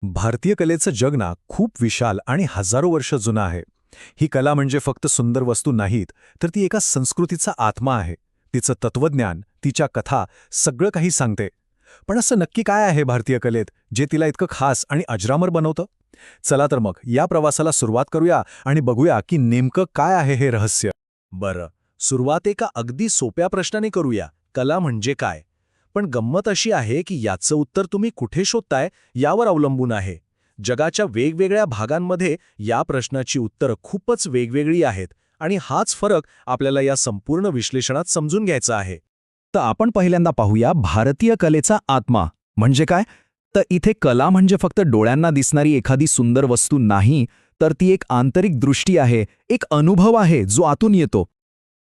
भारतीय कलेचं जग ना खूप विशाल आणि हजारो वर्ष जुनं आहे. ही कला म्हणजे फक्त सुंदर वस्तू नाहीत, तर ती एका संस्कृतीचा आत्मा आहे. तिचं तत्वज्ञान, तिच्या कथा, सगळं काही सांगते. पण असं नक्की काय आहे भारतीय कलेत, जे तिला इतकं खास आणि अजरामर बनवतं? चला तर मग या प्रवासाला सुरुवात करूया आणि बघूया की नेमकं काय आहे हे रहस्य. बरं, सुरुवात एका अगदी सोप्या प्रश्नाने करूया, कला म्हणजे काय? पण गंमत अशी आहे की याचं उत्तर तुम्ही कुठे शोधताय यावर अवलंबून आहे. जगाच्या वेगवेगळ्या भागांमध्ये या प्रश्नाची उत्तरं खूपच वेगवेगळी आहेत आणि हाच फरक आपल्याला या संपूर्ण विश्लेषणात समजून घ्यायचा आहे. तर आपण पहिल्यांदा पाहूया भारतीय कलेचा आत्मा म्हणजे काय. तर इथे कला म्हणजे फक्त डोळ्यांना दिसणारी एखादी सुंदर वस्तू नाही, तर ती एक आंतरिक दृष्टी आहे, एक अनुभव आहे जो आतून येतो.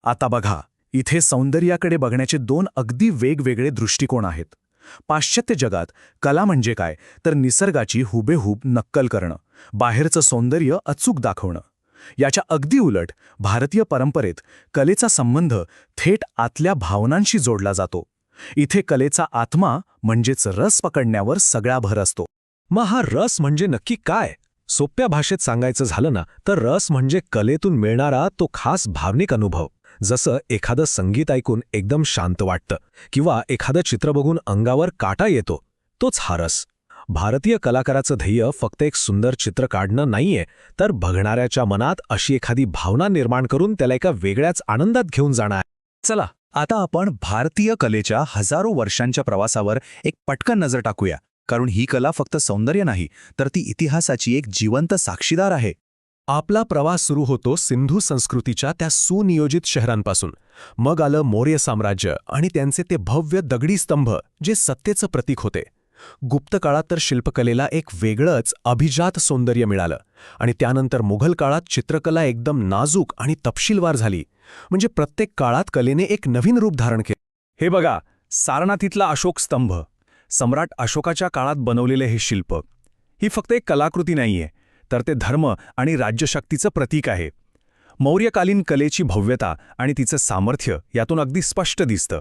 आता बघा, इथे सौंदर्याकडे बघण्याचे दोन अगदी वेगवेगळे दृष्टिकोन आहेत. पाश्चात्य जगात कला म्हणजे काय, तर निसर्गाची हुबेहूब नक्कल करणं, बाहेरचं सौंदर्य अचूक दाखवणं. याच्या अगदी उलट भारतीय परंपरेत कलेचा संबंध थेट आतल्या भावनांशी जोडला जातो. इथे कलेचा आत्मा म्हणजेच रस पकडण्यावर सगळा भर असतो. मग हा रस म्हणजे नक्की काय? सोप्या भाषेत सांगायचं झालं ना, तर रस म्हणजे कलेतून मिळणारा तो खास भावनिक अनुभव. जसं एखादं संगीत ऐकून एकदम शांत वाटतं किंवा एखादं चित्र बघून अंगावर काटा येतो, तोच हा रस. भारतीय कलाकाराचं ध्येय फक्त एक सुंदर चित्र काढणं नाहीये, तर बघणाऱ्याच्या मनात अशी एखादी भावना निर्माण करून त्याला एका वेगळ्याच आनंदात घेऊन जाणं आहे. चला आता आपण भारतीय कलेच्या हजारो वर्षांच्या प्रवासावर एक पटकन नजर टाकूया, कारण ही कला फक्त सौंदर्य नाही, तर ती इतिहासाची एक जिवंत साक्षीदार आहे. आपला प्रवास सुरू होतो सिंधू संस्कृतीच्या त्या सुनियोजित शहरांपासून. मग आलं मौर्य साम्राज्य आणि त्यांचे ते भव्य दगडी स्तंभ, जे सत्तेचं प्रतीक होते. गुप्त काळात तर शिल्पकलेला एक वेगळंच अभिजात सौंदर्य मिळालं आणि त्यानंतर मुघल काळात चित्रकला एकदम नाजूक आणि तपशीलवार झाली. म्हणजे प्रत्येक काळात कलेने एक नवीन रूप धारण केलं. हे बघा, सारनाथीतला अशोक स्तंभ, सम्राट अशोकाच्या काळात बनवलेले हे शिल्प, ही फक्त एक कलाकृती नाहीये, तर ते धर्म आणि राज्यशक्तीचं प्रतीक आहे. मौर्यकालीन कलेची भव्यता आणि तिचं सामर्थ्य यातून अगदी स्पष्ट दिसतं.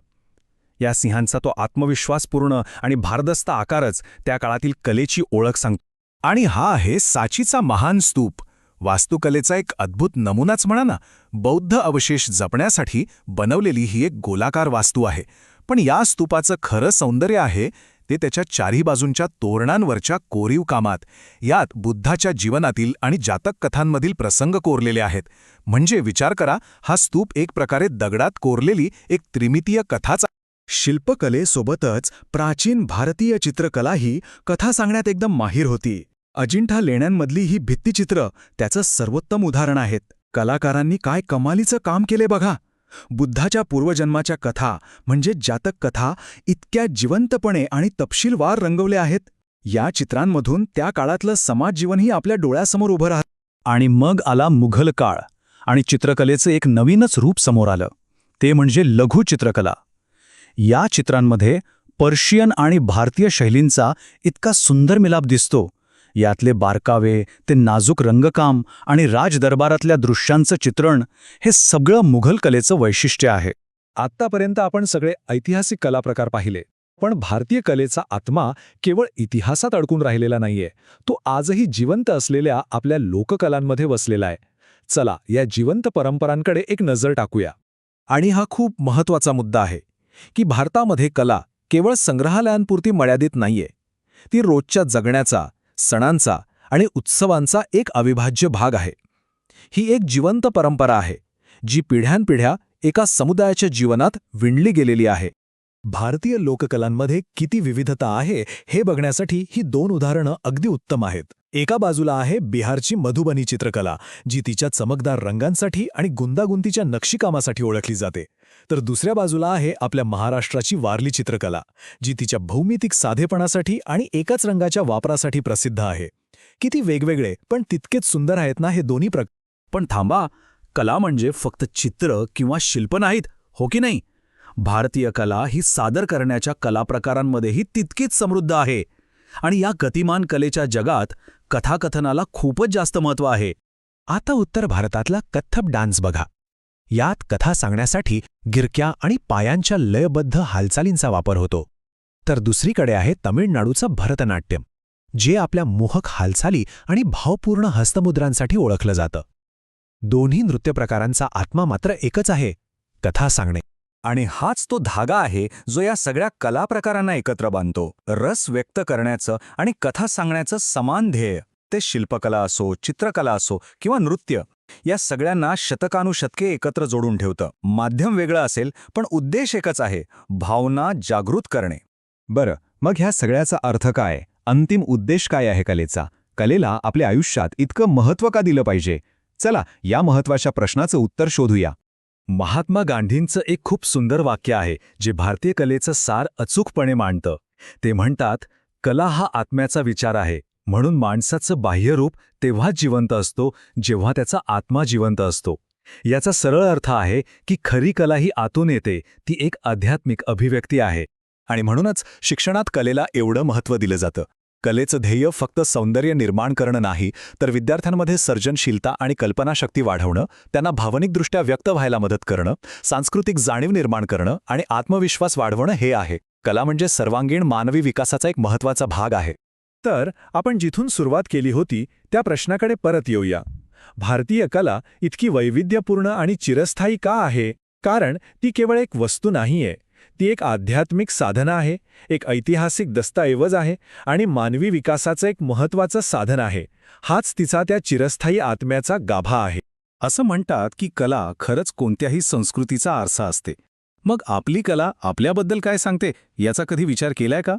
या सिंहांचा तो आत्मविश्वासपूर्ण आणि भारदस्त आकारच त्या काळातील कलेची ओळख सांगतो. आणि हा आहे साचीचा महान स्तूप, वास्तुकलेचा एक अद्भुत नमुनाच म्हणा ना. बौद्ध अवशेष जपण्यासाठी बनवलेली ही एक गोलाकार वास्तू आहे. पण या स्तूपाचं खरं सौंदर्य आहे ते त्याच्या चारही बाजूंच्या तोरणांवरच्या कोरीव कामात. यात बुद्धाच्या जीवनातील आणि जातक कथांमधील प्रसंग कोरलेले आहेत. म्हणजे विचार करा, हा स्तूप एक प्रकारे दगडात कोरलेली एक त्रिमितीय कथाच. शिल्पकलेसोबतच प्राचीन भारतीय चित्रकलाही कथा सांगण्यात एकदम माहीर होती. अजिंठा लेण्यांमधली ही भित्तिचित्र त्याचं सर्वोत्तम उदाहरण आहेत. कलाकारांनी काय कमालीचं काम केले बघा. बुद्धाच्या पूर्वजन्माच्या कथा म्हणजे जातक कथा इतक्या जिवंतपणे आणि तपशीलवार रंगवल्या आहेत. या चित्रांमधून त्या काळातलं समाजजीवनही आपल्या डोळ्यासमोर उभं राहतं. आणि मग आला मुघल काळ आणि चित्रकलेचं एक नवीनच रूप समोर आलं, ते म्हणजे लघु चित्रकला. या चित्रांमध्ये पर्शियन आणि भारतीय शैलींचा इतका सुंदर मिलाप दिसतो. यातले बारकावे, ते नाजूक रंगकाम आणि राजदरबारातल्या दृश्यांचं चित्रण, हे सगळं मुघल कलेचं वैशिष्ट्य आहे. आत्तापर्यंत आपण सगळे ऐतिहासिक कलाप्रकार पाहिले, पण भारतीय कलेचा आत्मा केवळ इतिहासात अडकून राहिलेला नाहीये. तो आजही जिवंत असलेल्या आपल्या लोककलांमध्ये वसलेला आहे. चला या जिवंत परंपरांकडे एक नजर टाकूया. आणि हा खूप महत्त्वाचा मुद्दा आहे की भारतामध्ये कला केवळ संग्रहालयांपुरती मर्यादित नाहीये. ती रोजच्या जगण्याचा, सणांचा आणि उत्सवांचा एक अविभाज्य भाग आहे. ही एक जिवंत परंपरा आहे, जी पिढ्यानपिढ्या एका समुदायाच्या जीवनात विणली गेलेली आहे. भारतीय लोककलांमध्ये किती विविधता आहे हे बघण्यासाठी ही दोन उदाहरणं अगदी उत्तम आहेत. एका बाजूला आहे बिहारची मधुबनी चित्रकला, जी तिच्या चमकदार रंगांसाठी आणि गुंतागुंतीच्या नक्षीकामासाठी ओळखली जाते. तर दुसऱ्या बाजूला आहे आपल्या महाराष्ट्राची वारली चित्रकला, जी तिच्या भौमितिक साधेपणासाठी आणि एकाच रंगाच्या वापरासाठी प्रसिद्ध आहे. किती वेगवेगळे पण तितकेच सुंदर आहेत ना हे दोन्ही प्रकार. पण थांबा, कला म्हणजे फक्त चित्र किंवा शिल्प नाहीत, हो की नाही? भारतीय कला ही सादर करण्याच्या कलाप्रकारांमध्येही तितकीच समृद्ध आहे. आणि या गतिमान कलेच्या जगात कथाकथनाला खूपच जास्त महत्त्व आहे. आता उत्तर भारतातला कथ्थक डान्स बघा. यात कथा सांगण्यासाठी गिरक्या आणि पायांच्या लयबद्ध हालचालींचा वापर होतो. तर दुसरीकडे आहे तमिळनाडूचं भरतनाट्यम, जे आपल्या मोहक हालचाली आणि भावपूर्ण हस्तमुद्रांसाठी ओळखलं जातं. दोन्ही नृत्यप्रकारांचा आत्मा मात्र एकच आहे, कथा सांगणे. आणि हाच तो धागा आहे जो या सगळ्या कला प्रकारांना एकत्र बांधतो. रस व्यक्त करण्याचं आणि कथा सांगण्याचं समान ध्येय. ते शिल्पकला असो, चित्रकला असो किंवा नृत्य, या सगळ्यांना शतकानुशतके एकत्र जोडून ठेवतं. माध्यम वेगळं असेल पण उद्देश एकच आहे, भावना जागृत करणे. बरं, मग ह्या सगळ्याचा अर्थ काय? अंतिम उद्देश काय आहे कलेचा? कलेला आपल्या आयुष्यात इतकं महत्त्व का दिलं पाहिजे? चला, या महत्त्वाच्या प्रश्नाचं उत्तर शोधूया. महात्मा गांधींचं एक खूप सुंदर वाक्य आहे जे भारतीय कलेचं सार अचूकपणे मांडतं. ते म्हणतात, कला हा आत्म्याचा विचार आहे, म्हणून माणसाचं बाह्यरूप तेव्हाच जिवंत असतो जेव्हा त्याचा आत्मा जिवंत असतो. याचा सरळ अर्थ आहे की खरी कला ही आतून येते, ती एक आध्यात्मिक अभिव्यक्ती आहे. आणि म्हणूनच शिक्षणात कलेला एवढं महत्त्व दिलं जातं. कलेचं ध्येय फक्त सौंदर्य निर्माण करणं नाही, तर विद्यार्थ्यांमध्ये सर्जनशीलता आणि कल्पनाशक्ती वाढवणं, त्यांना भावनिकदृष्ट्या व्यक्त व्हायला मदत करणं, सांस्कृतिक जाणीव निर्माण करणं आणि आत्मविश्वास वाढवणं हे आहे. कला म्हणजे सर्वांगीण मानवी विकासाचा एक महत्त्वाचा भाग आहे. तर आपण जिथून सुरुवात केली होती त्या प्रश्नाकडे परत येऊया. भारतीय कला इतकी वैविध्यपूर्ण आणि चिरस्थायी का आहे? कारण ती केवळ एक वस्तू नाहीये. ती एक आध्यात्मिक साधना आहे, एक ऐतिहासिक दस्तऐवज आहे आणि मानवी विकासाचं एक महत्त्वाचं साधन आहे. हाच तिचा त्या चिरस्थायी आत्म्याचा गाभा आहे. असं म्हणतात की कला खरंच कोणत्याही संस्कृतीचा आरसा असते. मग आपली कला आपल्याबद्दल काय सांगते याचा कधी विचार केलाय का?